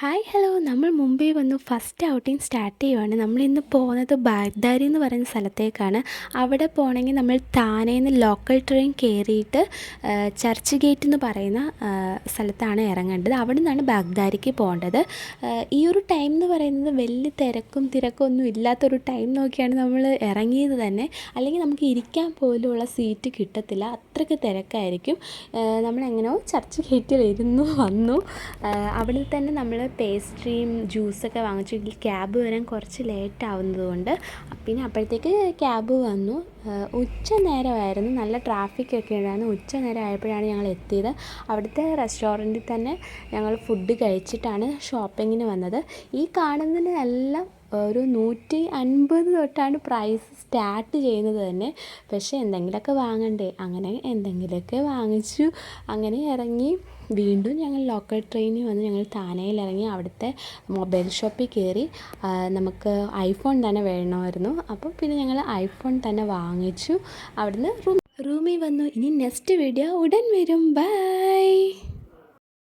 Hi hello, നമ്മൾ മുംബൈ വന്നു first outing start ചെയ്യുവാണ്. നമ്മളിന്ന് പോകുന്നത് ബാഗ്ദാരി എന്ന് പറയുന്ന സ്ഥലത്തേക്കാണ്. അവിടെ പോകണമെങ്കിൽ നമ്മൾ താനേന്ന് ലോക്കൽ ട്രെയിൻ കയറിയിട്ട് ചർച്ച് ഗേറ്റ് എന്ന് പറയുന്ന സ്ഥലത്താണ് ഇറങ്ങേണ്ടത്. അവിടെ നിന്നാണ് ബാഗ്ദാരിക്ക് പോകേണ്ടത്. ഈ ഒരു ടൈം എന്ന് പറയുന്നത് വലിയ തിരക്കും ഒന്നും ഇല്ലാത്തൊരു ടൈം നോക്കിയാണ് നമ്മൾ ഇറങ്ങിയത് തന്നെ. അല്ലെങ്കിൽ നമുക്ക് ഇരിക്കാൻ പോലുള്ള സീറ്റ് കിട്ടത്തില്ല, അത്രയ്ക്ക് തിരക്കായിരിക്കും. നമ്മളെങ്ങനെയോ ചർച്ച് ഗേറ്റിൽ ഇരുന്നു വന്നു. അവിടെ തന്നെ നമ്മൾ പേസ്ട്രിയും ജ്യൂസൊക്കെ വാങ്ങിച്ചു. ക്യാബ് വരാൻ കുറച്ച് ലേറ്റ് ആവുന്നതുകൊണ്ട് പിന്നെ അപ്പോഴത്തേക്ക് ക്യാബ് വന്നു. ഉച്ച നേരമായിരുന്നു, നല്ല ട്രാഫിക്കൊക്കെ ഉണ്ടായിരുന്നു. ഉച്ച നേരം ആയപ്പോഴാണ് ഞങ്ങൾ എത്തിയത്. അവിടുത്തെ റെസ്റ്റോറൻറ്റിൽ തന്നെ ഞങ്ങൾ ഫുഡ് കഴിച്ചിട്ടാണ് ഷോപ്പിങ്ങിന് വന്നത്. ഈ കാണുന്നതിനെല്ലാം ഒരു 150 തൊട്ടാണ് പ്രൈസ് സ്റ്റാർട്ട് ചെയ്യുന്നത് തന്നെ. പക്ഷേ എന്തെങ്കിലുമൊക്കെ വാങ്ങണ്ടേ, അങ്ങനെ എന്തെങ്കിലുമൊക്കെ വാങ്ങിച്ചു. അങ്ങനെ ഇറങ്ങി വീണ്ടും ഞങ്ങൾ ലോക്കൽ ട്രെയിനിൽ വന്ന് ഞങ്ങൾ താനയിൽ ഇറങ്ങി. അവിടുത്തെ മൊബൈൽ ഷോപ്പിൽ കയറി. നമുക്ക് ഐഫോൺ തന്നെ വേണമായിരുന്നു. അപ്പോൾ പിന്നെ ഞങ്ങൾ ഐഫോൺ തന്നെ വാങ്ങിച്ചു. അവിടുന്ന് റൂമിൽ വന്നു. ഇനി നെക്സ്റ്റ് വീഡിയോ ഉടൻ വരും. ബൈ.